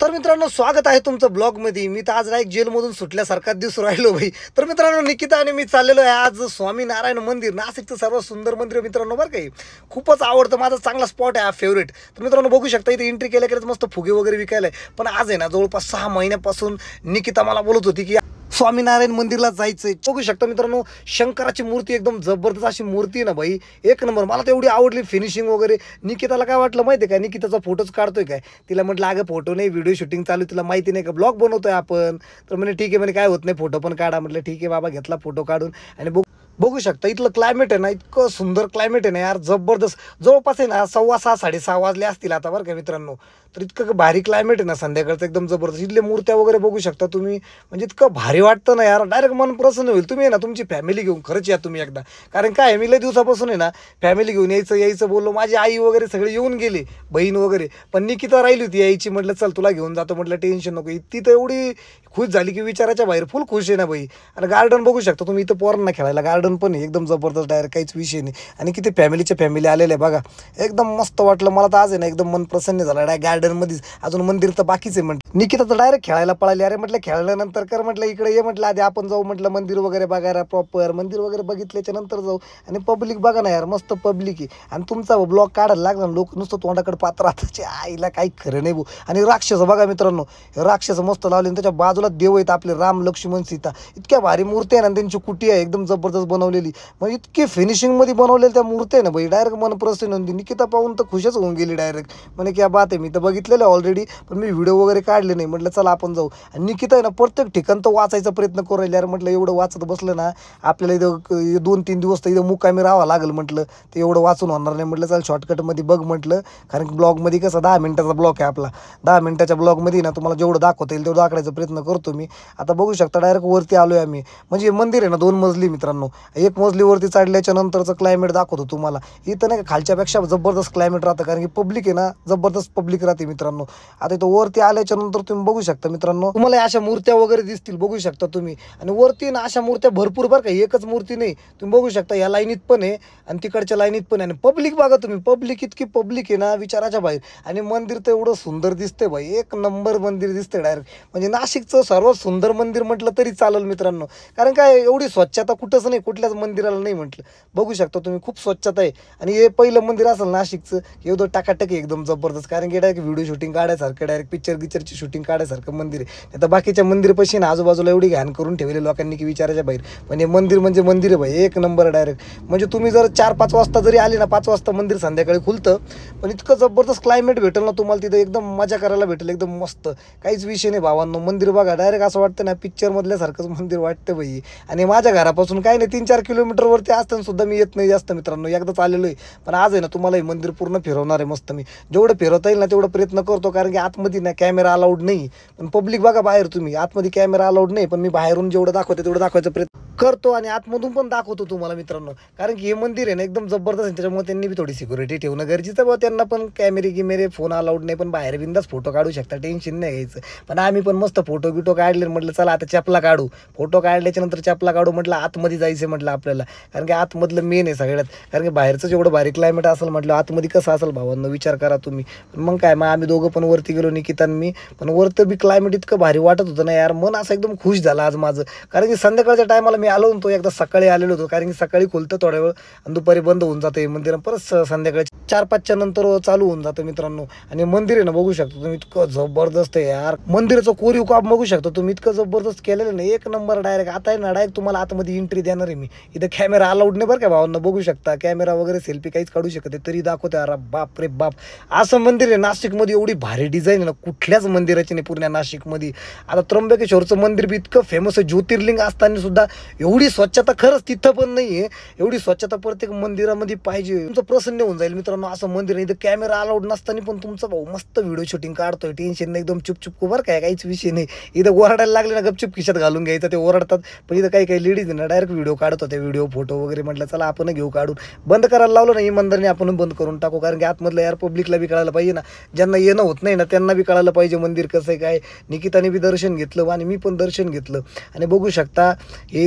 तर मित्रांनो स्वागत आहे तुमचं ब्लॉगमध्ये। मी तर आज डायरेक्ट जेलमधून सुटल्यासारखा दिसू राहिलो भाई। तर मित्रांनो निकिता आणि मी चाललेलो आहे आज स्वामीनारायण मंदिर, नाशिकचं सर्वात सुंदर मंदिर मित्रांनो बरं काही खूपच आवडतं, माझा चांगला स्पॉट आहे हा फेवरेट। तर मित्रांनो बघू शकता इथे एंट्री केल्याकडेच मस्त फुगे वगैरे विकायला आहे। पण आज आहे ना जवळपास 6 महिन्यापासून निकिता मला बोलत होती की स्वामीनारायण मंदिरला जायचंय। बघू शकता मित्रांनो शंकराची मूर्ती एकदम जबरदस्त अशी मूर्ती आहे ना भाई, एक नंबर। मला तर एवढी आवडली फिनिशिंग वगैरे। निकिताला काय वाटलं माहिती आहे का, निकिताचा फोटोच काढतोय काय, तिला म्हटलं अगं फोटो नाही व्हिडिओ शूटिंग चालू, तुला माहिती नाही का ब्लॉग बनवतोय आपण। तर म्हणे ठीक आहे, म्हणे काय होत नाही फोटो पण काढा। म्हटलं ठीक आहे बाबा, घेतला फोटो काढून। आणि बघू शकता इथलं क्लायमेट आहे ना, इतकं सुंदर क्लायमेट आहे ना यार, जबरदस्त। जवळपास आहे ना 6:15 6:30 वाजले असतील आता बरं का मित्रांनो। तर इतकं भारी क्लायमेट आहे ना संध्याकाळचं, एकदम जबरदस्त। इथले मूर्त्या वगैरे बघू शकता तुम्ही, म्हणजे इतकं भारी वाटतं ना यार, डायरेक्ट मन प्रसन्न होईल। तुम्ही आहे ना तुमची फॅमिली घेऊन खरंच या तुम्ही एकदा, कारण काय मी लय दिवसापासून आहे ना फॅमिली घेऊन यायचं बोललो। माझी आई वगैरे सगळे येऊन गेले, बहीण वगैरे, पण निकिता राहिली होती यायची। म्हटलं चल तुला घेऊन जातो, म्हटलं टेन्शन नको। ती तर एवढी खुश झाली की विचाराच्या बाहेर, फुल खुश आहे ना बाई। आणि गार्डन बघू शकता तुम्ही, इथं पोरांना खेळायला गार्डन पण आहे एकदम जबरदस्त, डायरेक्ट काहीच विषय नाही। आणि किती फॅमिली आलेले बघा, एकदम मस्त वाटलं मला तर आज आहे ना, एकदम मन प्रसन्न झालं डायरेक्ट गार्डनमध्येच। अजून मंदिर तर बाकीच आहे म्हटलं। निकिता तर डायरेक्ट खेळायला पळाली। अरे म्हटलं खेळल्यानंतर कर, म्हटलं इकडे ये, म्हटलं आधी आपण जाऊ, म्हटलं मंदिर वगैरे बघायला प्रॉपर, मंदिर वगैरे बघितल्याच्या नंतर जाऊ। आणि पब्लिक बघा ना यार, मस्त पब्लिक आहे। आणि तुमचा ब्लॉग काढायला लागला, लोक नुसतं तोंडाकडे पात्र आताच्या आईला काही खरं नाही भाऊ। आणि राक्षस बघा मित्रांनो, राक्षस मस्त लावले, त्याच्या बाजूला देव आहेत आपले राम लक्ष्मण सीता, इतक्या भारी मूर्ती आहे ना। त्यांची कुटी आहे एकदम जबरदस्त बनवलेली, मग इतकी फिनिशिंग मध्ये बनवलेली त्या मूर्ती आहे ना भाई, डायरेक्ट मन प्रसन्न होऊन। निकिता पाहून तर खुशच होऊन गेली डायरेक्ट, म्हणे क्या बात आहे। मी तर बघितलेलं ऑलरेडी, पण मी व्हिडिओ वगैरे काढले नाही। म्हटलं चला आपण जाऊ। आणि निकिता आहे ना प्रत्येक ठिकाण तर वाचायचा प्रयत्न करू राहिली यार। म्हटलं एवढं वाचत बसलं ना आपल्याला इथं 2-3 दिवस तर इथं मुक्कामी राहावं लागेल, म्हटलं ते एवढं वाचून होणार नाही। म्हटलं चल शॉर्टकटमध्ये बघ म्हटलं, कारण की ब्लॉगमध्ये कसं 10 मिनिटाचा ब्लॉग आहे आपला, 10 मिनिटाच्या ब्लॉगमध्ये ना तुम्हाला जेवढं दाखवता येईल तेवढं दाखवायचा प्रयत्न करतो मी। आता बघू शकता डायरेक्ट वरती आलोय आम्ही, म्हणजे मंदिर आहे ना 2 मजली मित्रांनो। एक मजलीवरती चढल्याच्या नंतरचं क्लायमेट दाखवतो तुम्हाला। इथं नाही का खालच्यापेक्षा जबरदस्त क्लायमेट राहतं, कारण की पब्लिक आहे ना जबरदस्त पब्लिक राहते मित्रांनो। आता इथं वरती आल्याच्या नंतर तुम्ही बघू शकता मित्रांनो, तुम्हाला अशा मूर्त्या वगैरे दिसतील, बघू शकता तुम्ही। आणि वरती ना अशा मूर्त्या भरपूर बरं का, एकच मूर्ती नाही। तुम्ही बघू शकता या लाईनीत पण आहे आणि तिकडच्या लाईनीत पण आहे। आणि पब्लिक बघा तुम्ही, पब्लिक इतकी पब्लिक आहे ना विचाराच्या बाहेर। आणि मंदिर तर एवढं सुंदर दिसतंय भाई, एक नंबर मंदिर दिसतंय डायरेक्ट, म्हणजे नाशिकचं सर्वात सुंदर मंदिर म्हटलं तरी चालेल मित्रांनो। कारण काय एवढी स्वच्छता कुठंच नाही, कुठल्याच मंदिराला नाही म्हटलं। बघू शकता तुम्ही खूप स्वच्छता आहे। आणि हे पहिलं मंदिर असेल नाशिकचं, एवढं टाकाटक एकदम जबरदस्त, कारण की डायरेक्ट व्हिडिओ शूटिंग काढायसारखं, डायरेक्ट पिक्चरची शूटिंग काढायसारखं मंदिर आहे। आता बाकीच्या मंदिरपाशी ना आजूबाजूला एवढी घाण करून ठेवले लोकांनी की विचारायच्या बाहेर, पण हे मंदिर म्हणजे मंदिर आहे भाई, एक नंबर डायरेक्ट। म्हणजे तुम्ही जर 4-5 वाजता जरी आले ना, 5 वाजता मंदिर संध्याकाळी खुलतं, पण इतकं जबरदस्त क्लायमेट भेटेल ना तुम्हाला तिथं, एकदम मजा करायला भेटेल, एकदम मस्त, काहीच विषय नाही भावांनो। मंदिर बघा डायरेक्ट असं वाटतं ना पिक्चर मधल्यासारखंच मंदिर वाटतं भाई। आणि माझ्या घरापासून काही नाही 3-4 किलोमीटरवरती असताना सुद्धा मी येत नाही जास्त मित्रांनो, एकदाच आलेलो आहे। पण आज आहे ना तुम्हाला हे मंदिर पूर्ण फिरवणार आहे मस्त मी, जेवढं फिरवता येईल ना तेवढं प्रयत्न करतो, कारण की आतमध्ये ना कॅमेरा अलाउड नाही। पण पब्लिक बघा बाहेर तुम्ही, आतमध्ये कॅमेरा अलाउड नाही, पण मी बाहेरून जेवढं दाखवते तेवढं दाखवायचा प्रयत्न करतो आणि आतमधून पण दाखवतो तुम्हाला मित्रांनो। कारण की हे मंदिर आहे ना एकदम जबरदस्त आहे, त्याच्यामुळे त्यांनी बी थोडी सिक्युरिटी ठेवणं गरजेचं बघा। त्यांना पण कॅमेरे फोन अलाउड नाही, पण बाहेर बिंदास फोटो काढू शकता, टेन्शन नाही घ्यायचं। पण आम्ही पण मस्त फोटो काढले, म्हटलं चला आता चपला काढू। फोटो काढल्याच्या नंतर चपला काढू, म्हटलं आतमध्ये जायचं म्हटलं आपल्याला, कारण की आतमधलं मेन आहे सगळ्यात। कारण की बाहेरचं जेवढं भारी क्लायमेट असेल म्हटलं, आतमध्ये कसं असेल भावांनो विचार करा तुम्ही। मग काय, मग आम्ही दोघं पण वरती गेलो, निकिता आणि मी पण। वरतं बी क्लायमेट इतकं भारी वाटत होतं ना यार, मन असं एकदम खुश झालं आज माझं। कारण की संध्याकाळच्या टायमाला मी आलो होतो, एकदा सकाळी आलेलो होतो, कारण की सकाळी खुलतं थोड्या वेळ आणि दुपारी बंद होऊन जातं हे मंदिर, परत संध्याकाळी 4-5च्या नंतर चालू होऊन जातं मित्रांनो। आणि मंदिर आहे ना बघू शकता तुम्ही, इतकं जबरदस्त आहे यार। मंदिराचं कोरीव काम बघू शकता तुम्ही, इतकं जबरदस्त केलेलं नाही, एक नंबर डायरेक्ट। आता आहे ना डायरेक्ट तुम्हाला आतमध्ये एंट्री देणार आहे मी। इथं कॅमेरा अलाउड नाही बरं का भावांना, बघू शकता कॅमेरा वगैरे सेल्फी काहीच काढू शकत आहे, तरी दाखवते। अरे बाप रे बाप, असं मंदिर आहे नाशिकमध्ये, एवढी भारी डिझाईन आहे ना कुठल्याच मंदिराची नाही पूर्ण नाशिकमध्ये। आता त्र्यंबकेश्वरचं मंदिर बी इतकं फेमस आहे, ज्योतिर्लिंग असताना सुद्धा एवढी स्वच्छता खरंच तिथं पण नाही आहे। एवढी स्वच्छता प्रत्येक मंदिरामध्ये पाहिजे, तुमचं प्रसन्न होऊन जाईल मित्रांनो। असं मंदिर आहे, इथं कॅमेरा अलाउड नसताना पण तुमचा भाऊ मस्त व्हिडिओ शूटिंग काढतोय, टेन्शन नाही, एकदम चुपचुप बरं काय, काहीच विषय नाही। इथं ओरडायला लागले ना गपचूप खिशात घालून घ्यायचं, ते ओरडतात। पण इथं काही लेडीज ना डायरेक्ट व्हिडिओ काढत होते, व्हिडिओ फोटो वगैरे। म्हटलं चला आपण घेऊ काढून, बंद करायला लावलं ना इमानदारीने आपण बंद करून टाकू, कारण की आतमधलं यार पब्लिकला बी कळायला पाहिजे ना, ज्यांना येणं होत नाही ना त्यांना बी कळायला पाहिजे मंदिर कसं आहे काय। निकिताने बी दर्शन घेतलं आणि मी पण दर्शन घेतलं। आणि बघू शकता हे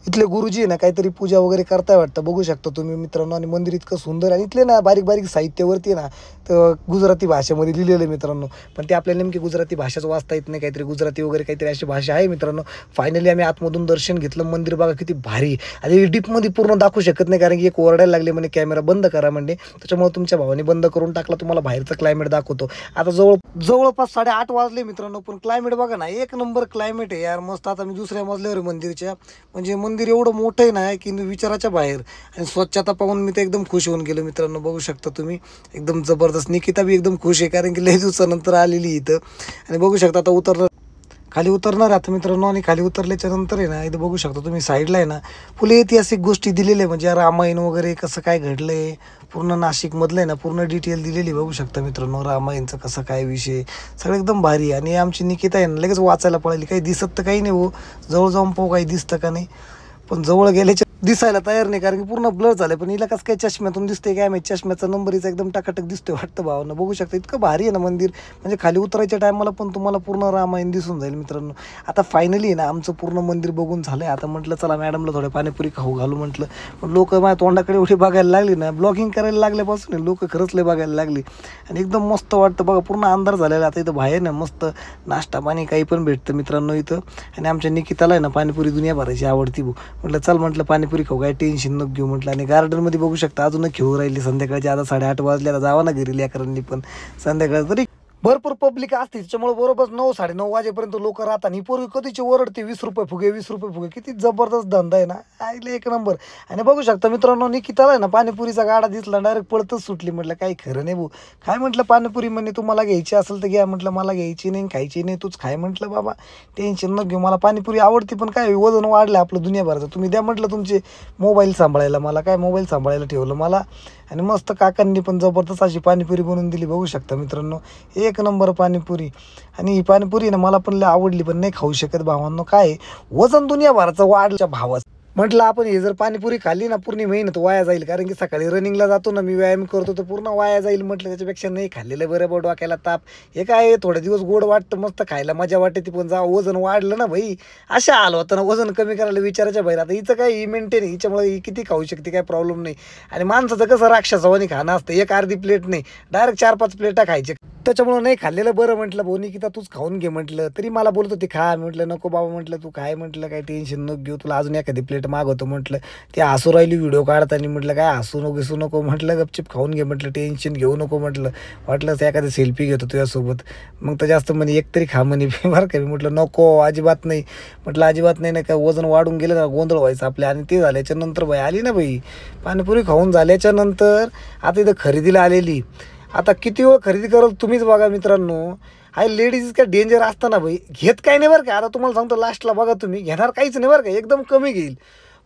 इथले गुरुजी आहे ना काहीतरी पूजा वगैरे करताय वाटतं, बघू शकता तुम्ही मित्रांनो. आणि मंदिर इतकं सुंदर आणि इथले ना बारीक बारीक साहित्यावरती आहे ना तर गुजराती भाषेमध्ये लिहिलेलं आहे मित्रांनो. पण ते आपल्याला नेमकी गुजराती भाषाच वाचता येत नाही, काहीतरी गुजराती वगैरे काहीतरी अशी भाषा आहे मित्रांनो. फायनली आम्ही आतमधून दर्शन घेतलं. मंदिर बघा किती भारी आणि डीपमध्ये पूर्ण दाखवू शकत नाही कारण की एक ओरडायला लागले म्हणे कॅमेरा बंद करा म्हणजे, त्याच्यामुळे तुमच्या भावाने बंद करून टाकला. तुम्हाला बाहेरचं क्लायमेट दाखवतो. आता जवळपास 8:30 वाजले मित्रांनो, पण क्लायमेट बघा ना एक नंबर क्लायमेट आहे यार, मस्त. आता मी दुसऱ्या मजल्यावर आहे मंदिरच्या, म्हणजे मंदिर एवढं मोठं आहे ना की विचाराच्या बाहेर. आणि स्वच्छता पाहून मी तर एकदम खुश होऊन गेलो मित्रांनो. बघू शकता तुम्ही एकदम जबरदस्त. निकिता बी एकदम खुश आहे कारण की लई दिवसानंतर आलेली इथं. आणि बघू शकता आता खाली उतरणार आता मित्रांनो. आणि खाली उतरल्याच्या नंतर आहे ना इथं बघू शकता तुम्ही साईडला आहे ना फुले ऐतिहासिक गोष्टी दिलेल्या आहे, म्हणजे रामायण वगैरे कसं काय घडलंय पूर्ण नाशिकमधलं आहे ना पूर्ण डिटेल दिलेली बघू शकता मित्रांनो. रामायणचं कसं काय विषय सगळं एकदम भारी. आणि आमची निकिता आहे ना लगेच वाचायला पळाली. काही दिसत तर काही नाही हो, जवळ जाऊन पाहू काही दिसतं का नाही. पण जवळ गेल्याच्या दिसायला तयार नाही कारण की पूर्ण ब्लर झालं. पण हिला कसं काय चष्म्यातून दिसते काय माहिती, चष्म्याचा नंबर हिचा एकदम टाकाटक दिसतोय वाटतं भावांना. बघू शकता इतकं भारी आहे ना मंदिर, म्हणजे खाली उतरायच्या टायमाला पण तुम्हाला पूर्ण रामायण दिसून जाईल मित्रांनो. आता फायनली ना आमचं पूर्ण मंदिर बघून झालंय. आता म्हटलं चला मॅडमला थोडं पाणीपुरी खाऊ घालू म्हटलं. पण लोक माझ्या तोंडाकडे एवढी बघायला लागली ना, ब्लॉगिंग करायला लागल्यापासून लोक खरंच लय बघायला लागली. आणि एकदम मस्त वाटतं बघा, पूर्ण अंधार झालेला. आता इथं बाहेर ना मस्त नाश्ता पाणी काही पण भेटतं मित्रांनो इथं. आणि आमच्या निकिताला आहे ना पाणीपुरी दुनिया भरायची आवडती भाऊ. म्हटलं चल म्हटलं पाणीपुरी खाऊ, काय टेन्शन नको घेऊ म्हटलं. आणि गार्डनमध्ये बघू शकता अजून खेळू राहिली संध्याकाळची. आता 8:30 वाजले, आता जावा ना घरी लेकरांनी पण. संध्याकाळ तरी भरपूर पब्लिक असते, त्याच्यामुळे बरोबर 9 साडे 9 वाजेपर्यंत लोक राहतात. आणि पूर्वी कधीची ओरडते 20 रुपये फुगे 20 रुपये फुगे, किती जबरदस्त धंदा आहे ना, आईले एक नंबर. आणि बघू शकता मित्रांनो निकिताला आहे ना पाणीपुरीचा गाडा दिसला डायरेक्ट पळतच सुटली. म्हटलं काही खरं नाही भाऊ, काय म्हटलं पाणीपुरी म्हणे तुम्हाला घ्यायची असेल तर घ्या म्हटलं, मला घ्यायची नाही खायची नाही, तूच खाय म्हटलं. बाबा टेन्शन नको घेऊ, मला पाणीपुरी आवडते पण काय वजन वाढलं आपलं दुनियाभराचं. तुम्ही द्या म्हटलं तुमचे मोबाईल सांभाळायला, मला काय मोबाईल सांभाळायला ठेवलं मला. आणि मस्त काकांनी पण जबरदस्त अशी पाणीपुरी बनवून दिली बघू शकता मित्रांनो, एक नंबर पाणीपुरी. आणि ही पाणीपुरी ना मला पण लय आवडली, पण नाही खाऊ शकत भावांनो. काय वजन दुनियाभराचं वाढल्या भावाचं. म्हटलं आपण हे जर पाणीपुरी खाल्ली ना पूर्ण मेहनत वाया जाईल, कारण की सकाळी रनिंगला जातो ना मी, व्यायाम करतो तर पूर्ण वाया जाईल. म्हटलं त्याच्यापेक्षा नाही खाल्लेलं बरं बरं, डोक्याला ताप. हे काय थोडे दिवस गोड वाटतं, मस्त खायला मजा वाटते ती, पण जा वजन वाढलं ना भाई अशा हाल होतं ना, वजन कमी करायला विचारायच्या बाहेर. आता हिचं काय ही मेंटेन, हिच्यामुळे ही किती खाऊ शकते काय प्रॉब्लेम नाही. आणि माणसाचं कसं राक्षसावानी खाणं असतं, एक अर्धी प्लेट नाही डायरेक्ट 4-5 प्लेटा खायचे. त्याच्यामुळं नाही खाल्लेलं बरं म्हटलं. भाऊ निकिता तूच खाऊन घे म्हटलं, तरी मला बोलत होती खा. म्हटलं नको बाबा म्हटलं तू काय म्हटलं, काही टेन्शन नको घेऊ, तुला अजून एखादी प्लेट मागवतो म्हटलं. ते हसू राहिली व्हिडिओ काढताना. म्हटलं काय हसू नको म्हटलं, गपचिप खाऊन घे म्हटलं, टेन्शन घेऊ नको म्हटलं, वाटलं तर एखादी सेल्फी घेतो तुझ्यासोबत. मग तर जास्त म्हणे एक तरी खा म्हणे बरं का. मी म्हटलं नको अजिबात नाही म्हटलं, अजिबात नाही. काय वजन वाढून गेलं ना गोंधळ व्हायचं आपल्या. आणि ते झाल्याच्या नंतर बाई आली ना बाई पाणीपुरी खाऊन झाल्याच्या नंतर आता इथं खरेदीला आलेली. आता किती वेळ खरेदी कराल तुम्हीच बघा मित्रांनो. हाय लेडीज काय डेंजर असताना भाई घेत काही नाही बरं का. आता तुम्हाला सांगतो लास्टला बघा तुम्ही घेणार काहीच नाही बरं का, एकदम कमी घेईल.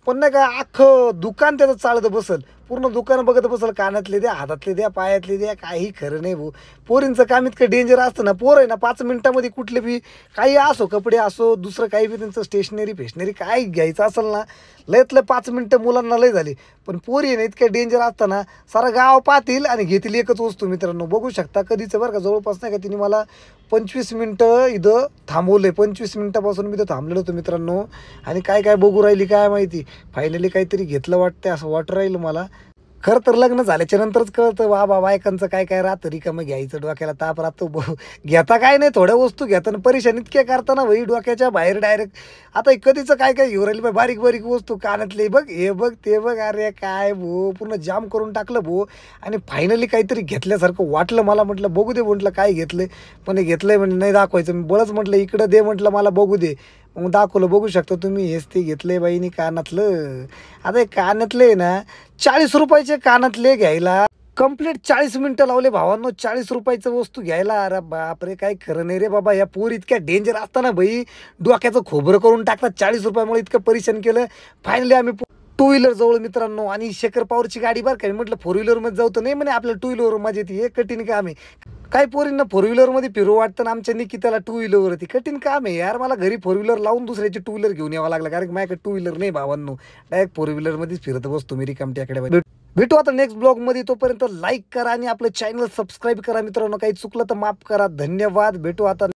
पण नाही का अख्खं दुकान त्याचं चालत बसल, पूर्ण दुकान बघत बसल, कानातले द्या हातातले द्या पायातले द्या, काही खरं नाही भाऊ. पोरींचं काम इतकं डेंजर असतं ना, पोर आहे ना 5 मिनिटामध्ये कुठले बी काही असो, कपडे असो दुसरं काही बी त्यांचं स्टेशनरी काय घ्यायचं असेल ना लयतलं 5 मिनिटं मुलांना लय झाली. पण पोरी आहे ना इतकं डेंजर असतं ना, सारा गाव पाहतील आणि घेतील एकच वस्तू मित्रांनो. बघू शकता कधीचं बरं का, जवळपास नाही का तिने मला 25 मिनटं इथं थांबवलं. 25 मिनटापासून मी इथं थांबलेलो होतो मित्रांनो. आणि काय बघू राहिली काय माहिती, फायनली काहीतरी घेतलं वाटतं असं वाटू राहिलं मला. खरं तर लग्न झाल्याच्या नंतरच कळतं बाबा बायकांचं काय राहतं, रिकामं घ्यायचं डोक्याला ताप राहतो. घेता काय नाही थोड्या वस्तू घेताना परेशान इतक्या करताना भाई डोक्याच्या बाहेर डायरेक्ट. आता कधीचं काय घेऊ राहिली बारीक बारीक वस्तू, कानातले बघ हे बघ ते बघ, अरे काय भो पूर्ण जाम करून टाकलं भो. आणि फायनली काहीतरी घेतल्यासारखं वाटलं मला. म्हटलं बघू दे म्हटलं काय घेतलंय, पण हे घेतलंय म्हणजे नाही दाखवायचं. मी बळच म्हटलं इकडं दे म्हटलं मला बघू दे. मग दाखवलं बघू शकता तुम्ही, हेच ते घेतलंय बाईनी कानातलं. आता हे कानातले ना 40 रुपयाचे कानातले घ्यायला कंप्लीट 40 मिनटं लावले भावांनो. 40 रुपयाचं वस्तू घ्यायला, अरे बापरे काय खरं नाही रे बाबा. या पोरी इतक्या डेंजर असताना भाई डोक्याचं खोबरं करून टाकतात. 40 रुपयामुळे इतकं परेशान केलं. फायनली आम्ही 2 व्हीलर जवळ मित्रांनो, आणि शेखर पॉवरची गाडी बरं का. मी म्हटलं 4 व्हीलरमध्ये जाऊ तर नाही म्हणे आपल्याला 2 व्हीलर मजा येते. हे कठीण काम आहे. काही पोरींना 4 व्हीलरमध्ये फिरू वाटतं ना, आमच्या निकिताला 2 व्हीलर होती. कठीण काम आहे यार. मला घरी 4 व्हीलर लावून दुसऱ्याची 2 व्हीलर घेऊन यावं लागलं, कारण की माझ्याकडे 2 व्हीलर नाही भावांनो. डायरेक्ट 4 व्हीलरमध्येच फिरत बसतो मी रिकामट्याकडे. भेटू आता नेक्स्ट ब्लॉगमध्ये. तोपर्यंत लाईक करा आणि आपलं चॅनल सबस्क्राईब करा मित्रांनो. काही चुकलं तर माफ करा. धन्यवाद. भेटू आता.